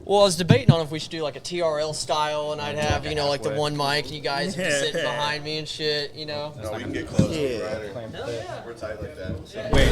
Well, I was debating on if we should do like a TRL style, and I'd have, you know, like the one mic, and you guys would be sitting behind me and shit, you know. No, we can get close. Yeah. We're tight like that. Wait,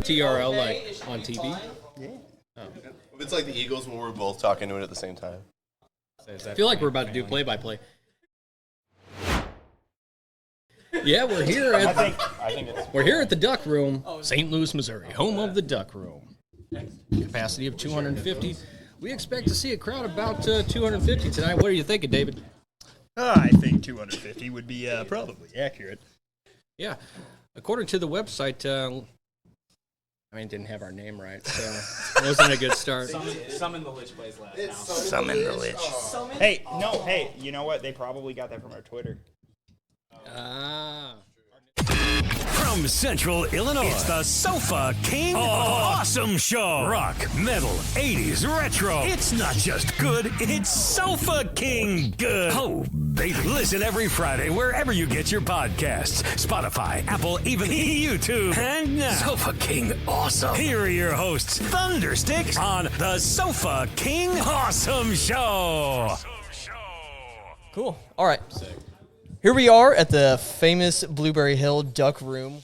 TRL like on TV? Yeah. Oh. It's like the Eagles when we're both talking to it at the same time. I feel like we're about to do play-by-play. Yeah, we're here at we're here at the Duck Room, St. Louis, Missouri, home of the Duck Room. Capacity of 250. We expect to see a crowd about 250 tonight. What are you thinking, David? I think 250 would be probably accurate. Yeah. According to the website, it didn't have our name right, so it wasn't a good start. Summon the Lich plays last now. Summon the Lich. Hey, you know what? They probably got that from our Twitter. From Central Illinois, it's the Sofa King Awesome Show. Rock, metal, 80s, retro. It's not just good, it's Sofa King good. Oh, baby. Listen every Friday wherever you get your podcasts. Spotify, Apple, even YouTube. And now, Sofa King Awesome. Here are your hosts, Thundersticks, on the Sofa King Awesome Show. Cool. All right. Here we are at the famous Blueberry Hill Duck Room.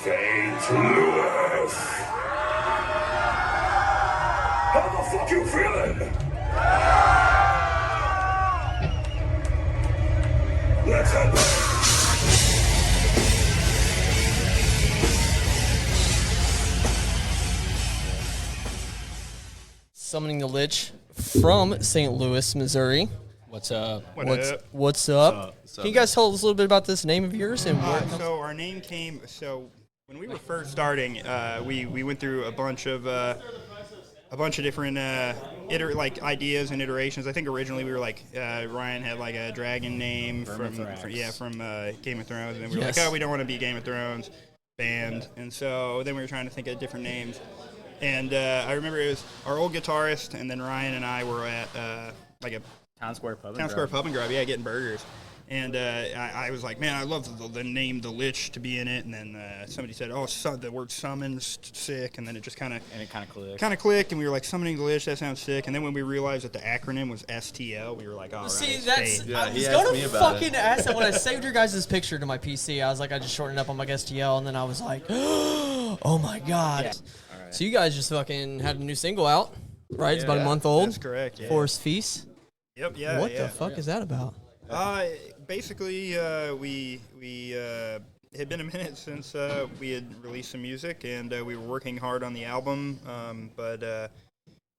St. Louis. How the fuck you feeling? Let's head back. Summoning the Lich from St. Louis, Missouri. What's up? What's up? Can you guys tell us a little bit about this name of yours and where it comes? So our name came. So when we were first starting, we went through a bunch of different ideas and iterations. I think originally we were like Ryan had like a dragon name from Game of Thrones, and then we were like, oh, we don't want to be Game of Thrones band, and so then we were trying to think of different names. And I remember it was our old guitarist, and then Ryan and I were at like a Town Square Pub and Grub, getting burgers. And I was like, man, I love the name The Lich to be in it. And then somebody said, the word summon's sick. And then it just kind of clicked. And we were like, summoning the Lich, that sounds sick. And then when we realized that the acronym was STL, we were like, all right. See, that's, I was going to fucking ask that when I saved your guys' picture to my PC. I was like, I just shortened up on my STL. And then I was like, oh my God. Yeah. Right. So you guys just fucking had a new single out, right? It's about a month old. That's correct. Yeah. Forest Feast. Yep. Yeah. What the fuck is that about? Basically, we had been a minute since we had released some music, and we were working hard on the album, but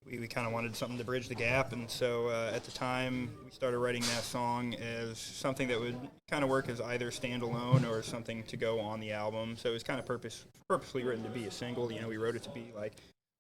we kind of wanted something to bridge the gap, and so at the time we started writing that song as something that would kind of work as either standalone or something to go on the album. So it was kind of purposely written to be a single. You know, we wrote it to be like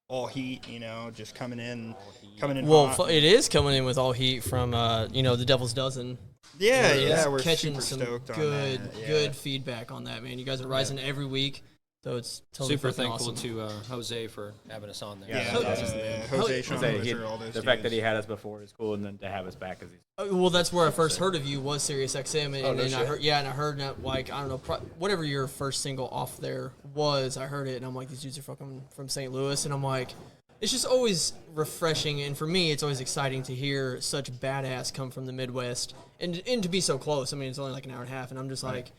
all heat, you know, just coming in. Well, hot. It is coming in with all heat from The Devil's Dozen. Yeah, we're catching super some stoked good, on that. good feedback on that, man. You guys are rising every week, so it's totally super thankful awesome. to Jose for having us on there. Jose, Sean, the fact that he had us before is cool, and then to have us back as well, that's where I first heard of you was Sirius XM, and I heard, and I heard that, like, I don't know, whatever your first single off there was, I heard it, and I'm like, these dudes are fucking from St. Louis, and I'm like, it's just always refreshing, and for me, it's always exciting to hear such badass come from the Midwest, and to be so close. I mean, it's only like an hour and a half, and I'm just like,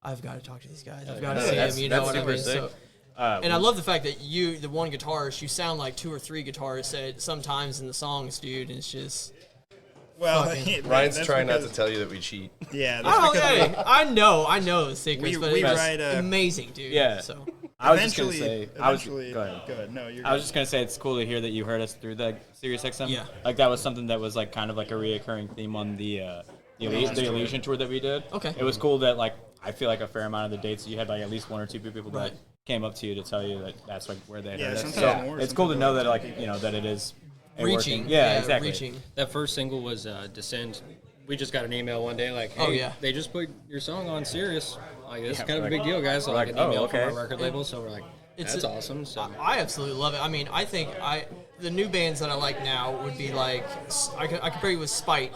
I've got to talk to these guys. I've got to see them, you know what I mean? So, and I love the fact that you, the one guitarist, you sound like two or three guitarists sometimes in the songs, dude, and it's just... Well, Ryan's trying not to tell you that we cheat. Yeah. I know the secrets, but it's amazing, dude. Yeah. So. I was just gonna say. Eventually, Go ahead. Go ahead. No, you're. I was just gonna say it's cool to hear that you heard us through the Sirius XM. Yeah. Like that was something that was like kind of like a reoccurring theme on the Elysian tour that we did. Okay. It was cool that like I feel like a fair amount of the dates you had like at least 1 or 2 people Right. that came up to you to tell you that that's like where they heard us. sometimes So more, it's cool to know sometimes that like that it is Reaching. working. Yeah, exactly. Reaching. That first single was Descend. We just got an email one day like, hey, Oh, yeah. they just put your song on Sirius. Like, this is Yeah, kind of a we're big like- deal, guys. So we're like like, an email oh, okay. from our record label. So we're like, It's that's a- awesome. So I absolutely love it. I mean, I think the new bands that I like now would be like I compare you with Spite.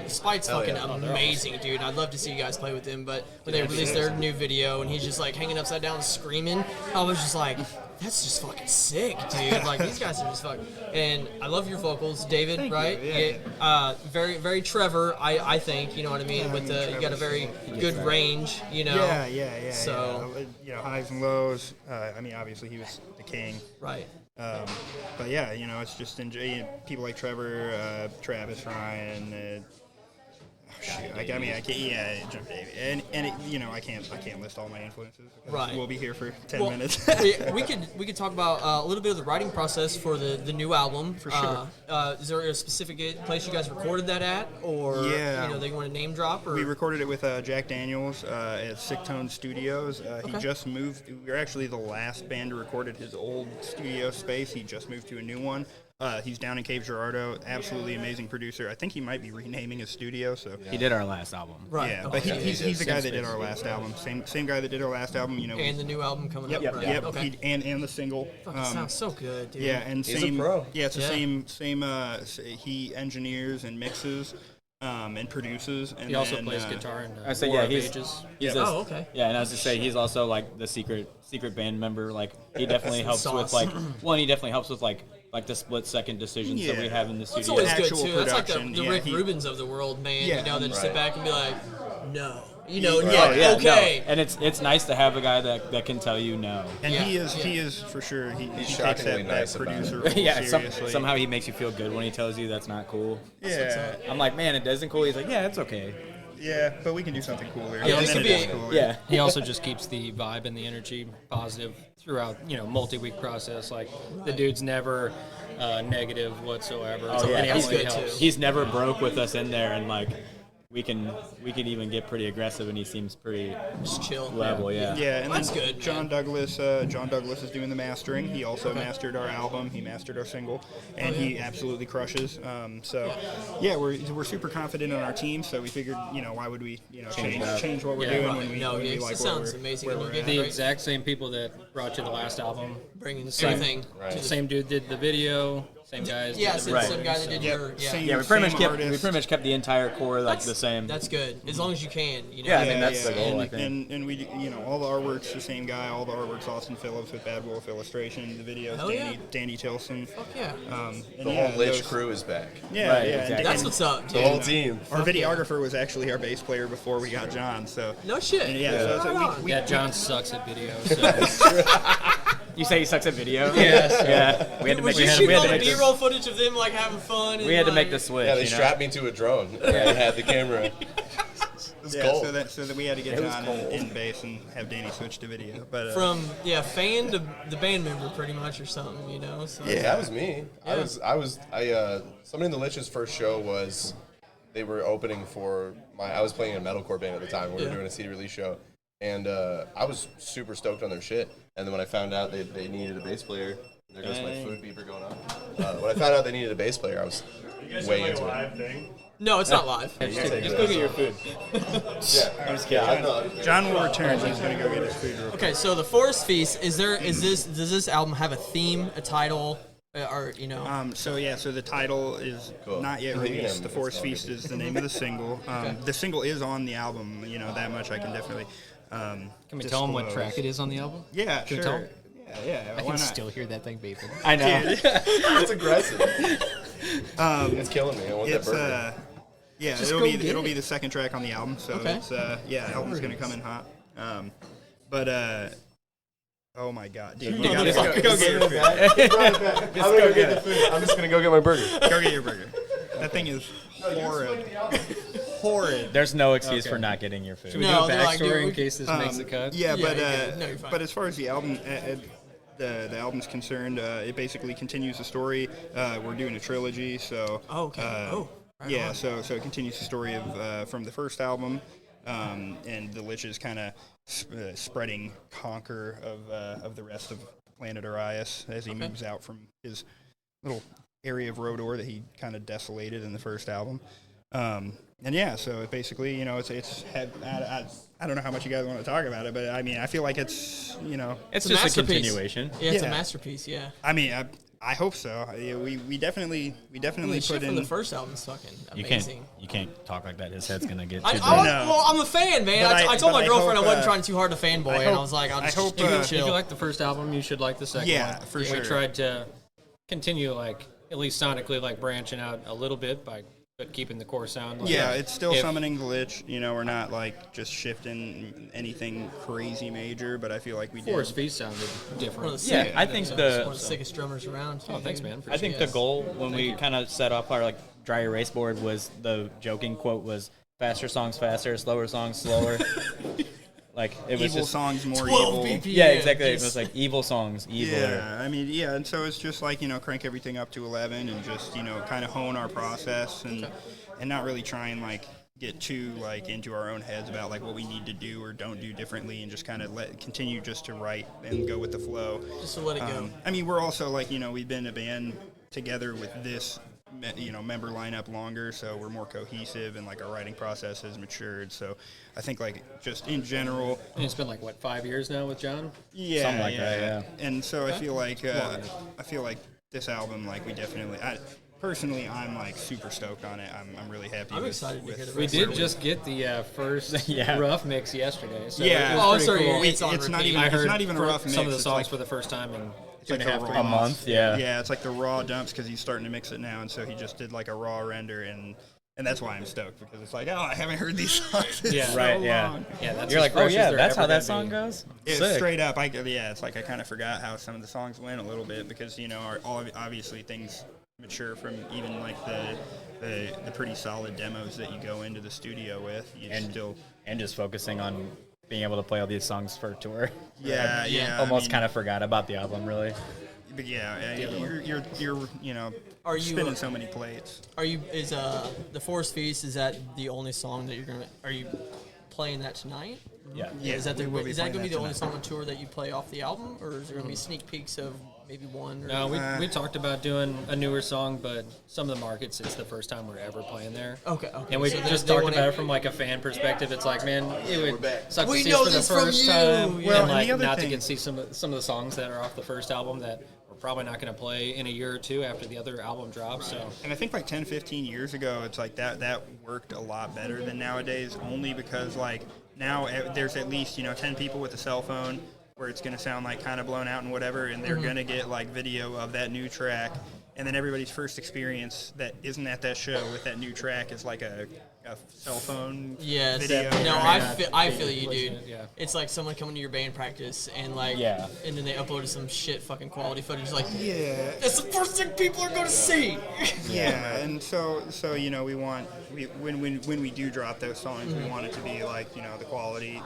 Spite's fucking amazing, dude. I'd love to see you guys play with them. But when they released their new video and he's just like hanging upside down screaming, I was just like, that's just fucking sick, dude. Like these guys are just fucking. And I love your vocals, David. Thank you, right? yeah. Very very Trevor. I think you know what I mean. With the you got a very good range. You know. Yeah. So- highs and lows. I mean, obviously he was the king. Right. But yeah, it's just people like Trevor, Travis, Ryan. I can't. Yeah, Jump Davey, and I can't list all my influences. Right. We'll be here for 10 Well, minutes. we could talk about a little bit of the writing process for the new album. For sure. Is there a specific place you guys recorded that at, or Yeah. they want to name drop? Or We recorded it with Jack Daniels at Sick Tone Studios. He just moved. We were actually the last band to record at his old studio space. He just moved to a new one. He's down in Cape Girardeau. Absolutely amazing producer. I think he might be renaming his studio. So He did our last album. right. yeah, okay. but he's the guy that did our last album. Same guy that did our last album. and the new album coming Yep, up. Right? yep. Okay. And the single. Fucking sounds so good, dude. Yeah, and He's a same. pro. Yeah, it's the Yeah. same. He engineers and mixes, and produces. And he also then, plays guitar and I say War yeah, of he's Ages. Oh, okay. Yeah, and I was to say he's also like the secret band member. Like he definitely helps with Sauce. like he definitely helps with like the split second decisions that we Yeah. have in the That's studio. always good Actual too. That's like production, the yeah, Rick he- Rubins of the world, man. Yeah. That just sit Right. back and be like, no. And Oh, yeah, yeah, okay. no. And it's nice to have a guy that can tell you no. And Yeah, he is for sure. He takes shockingly that nice about producer it. role Yeah, seriously. somehow he makes you feel good when he tells you that's not cool. Yeah, I'm like, man, it isn't cool. He's like, yeah, it's okay. yeah, but we can do something cooler. Yeah, And this then could it is be- cooler. Yeah. He also just keeps the vibe and the energy positive throughout, multi-week process. Like the dude's never negative whatsoever. Oh, yeah. And he He's only good, helps. too. He's never broke with us in there, and like we can even get pretty aggressive, and he seems pretty Just chill. level. Yeah. Yeah, and That's then good, John man. Douglas. John Douglas is doing the mastering. He also mastered our album. He mastered our single, and he absolutely crushes. We're super confident in our team. So we figured, why would we, change what we're Yeah, doing right. when we, No, when we it like sounds where amazing. Where And we're you at. get The Right. exact same people that brought you the last album. Bringing Same. everything. Right. to the Same dude did the video. Same guys. Yeah, did it's the the Right. same guy that did Yep, your. same. Yeah, we pretty much Same kept the entire core like That's the same. That's good. As long as you can. Yeah, I mean, that's the goal, I And, think. and we, all the artwork's the same guy. All the artwork's Austin Phillips with Bad Wolf Illustration. The videos, Hell yeah. Danny Tilson. Fuck yeah. And The whole Lich crew is back. Yeah, Right, yeah. exactly. That's what's up, The dude. whole team. Our videographer was actually our bass player before we got John. So No shit. and so it's Right like on. we Yeah, John sucks at video. So. You say he sucks at video? Yes. Yeah. We had to Was make you we shooting had all to the make this- B-roll footage of them like having fun? And, we had to make like- the switch. Yeah, they you know? strapped me to a drone. They had the camera. It's yeah, cold. so that we had to get It was John cold. in bass and have Danny switch to video. But From fan to the band member, pretty much, or something, So Yeah, that was me. Somebody in the Lich's first show was they were opening for I was playing in a metalcore band at the time. We were Yeah. doing a CD release show, and I was super stoked on their shit. And then when I found out they needed a bass player, there goes my food beeper going on. When I found out they needed a bass player, I was way into it. No, it's not live. Just go get your food. Yeah, I'm just kidding. I know. John will return. He's gonna go get his food real quick. Okay, so the Forest Feast does this album have a theme, a title, or So the title is Cool. not yet You can released. have The it. Forest Feast is the name of the single. The single is on the album. That much I can definitely. Can we tell him what disclose. track it is on the album? Yeah, Can we sure. tell him? Yeah. I Why can not? still hear that thing beeping. I know. It's aggressive. It's killing me. I want that It's burger. it'll go be get it'll it. be the second track on the album. So Okay. it's album's gonna come in hot. Oh my God, dude! You gotta go get your food. I'm gonna go get the food. I'm just gonna go get my burger. Go get your burger. That thing is horrid. horrid. There's no excuse for not getting your food. Should we do a backstory in case this makes the cut? Yeah, Yeah, but no, you're fine. but as far as the album, the album's concerned, it basically continues the story. We're doing a trilogy, so Right on. so it continues the story of from the first album, and the Lich is kind of spreading conquer of the rest of planet Arias as he moves out from his little area of Rodor that he kind of desolated in the first album. And yeah, so it basically, I don't know how much you guys want to talk about it, but I mean, I feel like it's It's a just a masterpiece. continuation. Yeah, it's a Yeah. masterpiece. Yeah. I mean, I hope so. Yeah, we definitely The shit put from in. the first album's fucking You amazing. can't talk like that. His head's gonna get too I, big. I was, No. well, I'm a fan, man. But I told but my girlfriend hope, I wasn't trying too hard to fanboy, I and I hope- was like, I'll I just hope, you can if If chill. you like the first album, you should like the second Yeah, one. for We sure. tried to continue, like, at least sonically, like, branching out a little bit but keeping the core sound. Like, Yeah, it's still if- summoning the Lich. We're not like just shifting anything crazy major, but I feel like we did. Forest Feast sounded One of different. the Yeah, sick- I think one the of the sickest drummers around. Oh, thanks, man. I think the goal when we kind of set up our dry erase board was the joking quote was faster songs faster, slower songs slower. Like it was evil just songs more 12 evil. BPM. yeah, exactly. It just- was like evil songs, eviler. Yeah, I mean, yeah, and so it's just like crank everything up to 11 and just kind of hone our process and not really try and get too into our own heads about what we need to do or don't do differently, and just kind of continue just to write and go with the flow. Just to let it go. I mean, we're also we've been a band together with this member lineup longer, so we're more cohesive and our writing process has matured. So I think just in general, And it's been, 5 years now with John? yeah, Something like that, yeah. And so I feel like this album, we definitely. Personally, I'm super stoked on it. I'm really happy. I'm with, excited to with hear the We rest did of it. just get the first Yeah. rough mix yesterday. So Yeah. it was Oh, pretty sorry, cool. it's on It's not repeat. even. I It's heard not even a rough mix. some of the it's songs like, for the first time in it's 2.5 a 3 raw- A month, yeah. Yeah, it's like the raw dumps because he's starting to mix it now, and so he just did a raw render, and that's why I'm stoked because it's I haven't heard these songs in Yeah. so Right, yeah. long. Yeah, that's You're as like, oh fresh as yeah, they're that's ever how that gonna song be. goes. It's Sick. straight up. It's I kind of forgot how some of the songs went a little bit because obviously things mature from even the pretty solid demos that you go into the studio with. And just focusing on being able to play all these songs for tour. Yeah. Almost kind of forgot about the album, really. But yeah, you're Are you, spinning so many plates. Is the Forest Feast, is that the only song that are you playing that tonight? Yeah. Yeah, Is that we will be is that playing going to be that the only tonight. song on tour that you play off the album, or is there going to be sneak peeks of maybe one? Or No, we talked about doing a newer song, but some of the markets, it's the first time we're ever playing there. Okay. And we So just they talked wanna- about it from a fan perspective. It's like, man, it would suck to We see know us for the this from first you. time, Well, and and the other not to thing- get to see some of the songs that are off the first album that we're probably not going to play in a year or two after the other album drops. So And I think 10, 15 years ago, it's that worked a lot better than nowadays, only because now there's at least 10 people with a cell phone where it's going to sound kind of blown out and whatever, and they're going to get video of that new track, and then everybody's first experience that isn't at that show with that new track is a cell phone Yes. video. No, Yeah. I feel you, dude. Yeah. It's like someone coming to your band practice and Yeah. and then they uploaded some shit fucking quality footage. Yeah. That's the first thing people are going to see. Yeah, and so when we do drop those songs, we want it to be the quality.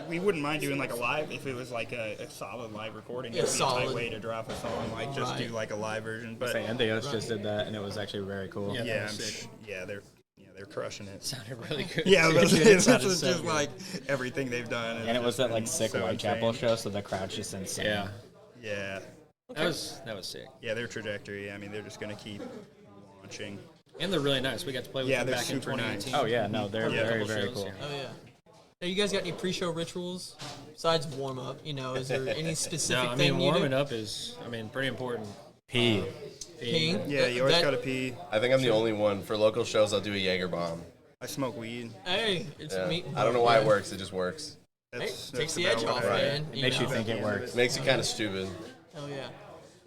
We wouldn't mind doing a live if it was a solid live recording. Yeah, It'd be a solid. tight way to drop a song, just do a live version. But And they just did that, and it was actually very cool. Yeah. yeah, Sick. they're crushing it. sounded really good. Yeah, Dude, this it sounded is so just good. everything they've done. And it was that sick so Whitechapel insane. show, so the crowd's just insane. Yeah, Yeah, that was sick. yeah, their trajectory. I mean, they're just gonna keep launching. And they're really nice. We got to play with Yeah, them they're back in super nice. 2018. Oh yeah, no, they're Yeah. very, Couple very shows, cool. yeah. Oh yeah. Now, you guys got any pre-show rituals besides warm up? Is there any specific No, I thing mean you warming do? up is pretty important. P. Peeing? Yeah, you always That- gotta pee. I think I'm the only one. For local shows, I'll do a Jaeger bomb. I smoke weed. Hey, it's Yeah. me. I don't know why it works. It just works. Hey, That's takes the about edge what off, I- man. It makes you think it works. Makes it kind of stupid. Hell yeah.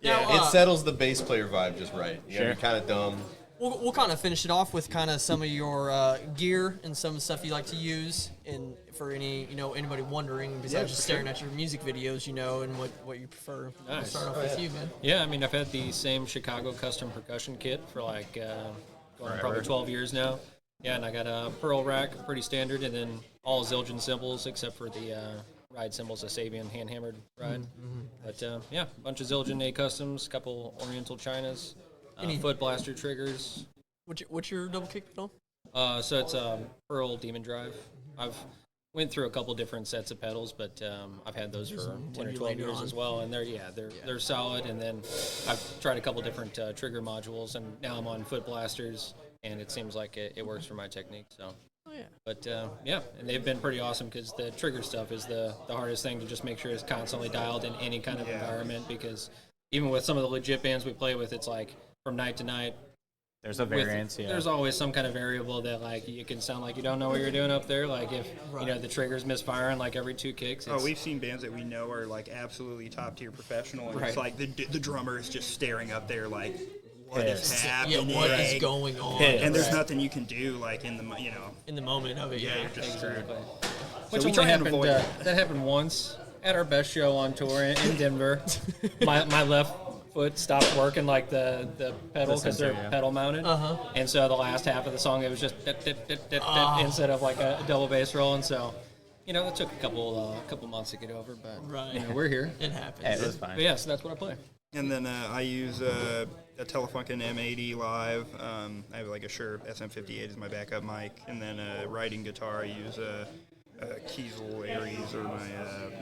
Yeah, Now, It settles the bass player vibe just right. You Sure. know, you're kind of dumb. we'll kind of finish it off with kind of some of your gear and some stuff you like to use, and for anybody wondering, besides just staring at your music videos, and what you prefer. We'll Nice. start off with you, man. Yeah, I've had the same Chicago custom percussion kit for going on probably 12 years now. Yeah, and I got a pearl rack, pretty standard, and then all Zildjian cymbals except for the ride cymbals, a Sabian hand-hammered ride. But yeah, a bunch of Zildjian A customs, couple Oriental Chinas, foot blaster triggers. What's your double kick pedal? So it's Pearl Demon Drive. I've went through a couple different sets of pedals, but I've had those for 10 or 12 years as well, and they're solid. And then I've tried a couple different trigger modules, and now I'm on foot blasters, and it seems like it works for my technique. So. But yeah, and they've been pretty awesome because the trigger stuff is the hardest thing to just make sure it's constantly dialed in any kind of environment, because even with some of the legit bands we play with, it's like from night to night. There's a variance, There's always some kind of variable that, like, you can sound like you don't know what you're doing up there. Like, if, the trigger's misfiring, like, every 2 kicks. We've seen bands that we know are, like, absolutely top-tier professional, and it's like the drummer is just staring up there, like, what is happening? Yeah, what is going on? And there's nothing you can do, like, in the moment of it. Yeah, you're just exactly. So Which only happened, that happened once at our best show on tour in Denver. my left foot stopped working, like the pedal, because they're pedal mounted, and so the last half of the song it was just instead of like a double bass roll, and so it took a couple months to get over, but we're here. It happens. It was fine. But yeah, so that's what I play. And then I use a Telefunken M80 live. I have like a Shure SM58 as my backup mic, and then riding guitar I use a Kiesel Aries or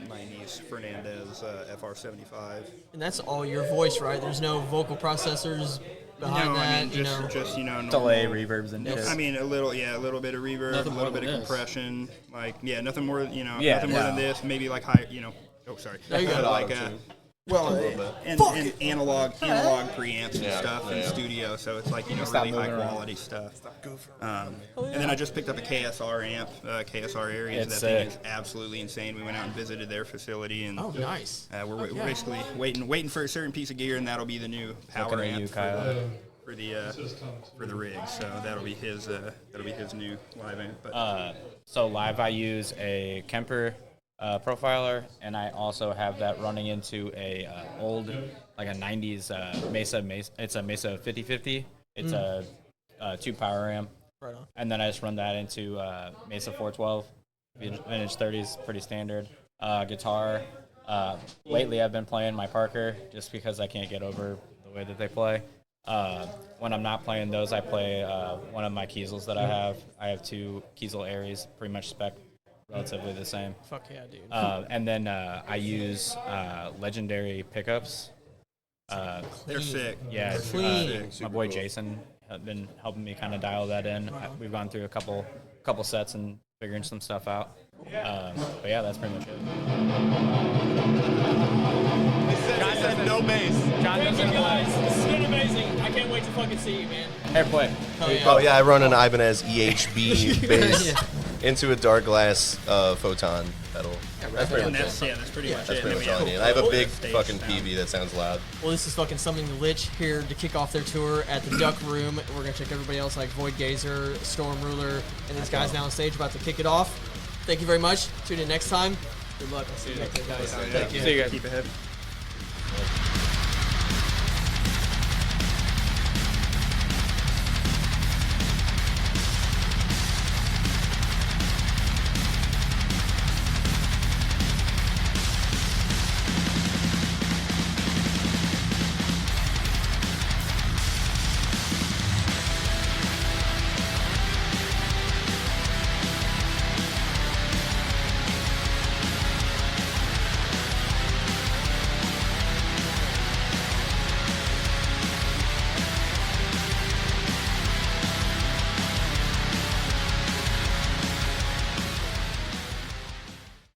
my niece Fernandez FR75. And that's all your voice, right? There's no vocal processors behind that. I mean, just normal, delay, reverbs, and I mean, a little bit of reverb, nothing a little bit of compression, nothing more, nothing more than this. Maybe like high, Oh, sorry. And analog preamps and stuff in the studio, so it's like really high quality stuff. And then I just picked up a KSR amp, KSR Aries. That thing is absolutely insane. We went out and visited their facility, and nice. We're basically waiting for a certain piece of gear, and that'll be the new power amp for the rig. So that'll be his new live amp. But. So live, I use a Kemper profiler, and I also have that running into a old, like a 90s Mesa. It's a Mesa 5050. It's a 2 power amp. Right on. And then I just run that into Mesa 412. Vintage 30s, pretty standard. Guitar. Lately, I've been playing my Parker just because I can't get over the way that they play. When I'm not playing those, I play one of my Kiesels that I have. I have 2 Kiesel Aries, pretty much spec. Relatively the same. Fuck yeah, dude. And then I use legendary pickups. They're sick. Yeah, my boy Jason has been helping me kind of dial that in. We've gone through a couple sets and figuring some stuff out. But yeah, that's pretty much it. John said no bass. Thank you guys. This has been amazing. I can't wait to fucking see you, man. Airplay. Oh yeah, I run an Ibanez EHB bass into a dark glass photon pedal. That's pretty much it. That's pretty much all I need. I have a big fucking PV that sounds loud. Well, this is fucking Something to Lich here to kick off their tour at the Duck Room. We're going to check everybody else like Void Gazer, Storm Ruler, and these guys now on stage about to kick it off. Thank you very much. Tune in next time. Good luck. I'll see you next time. See you guys. Keep ahead.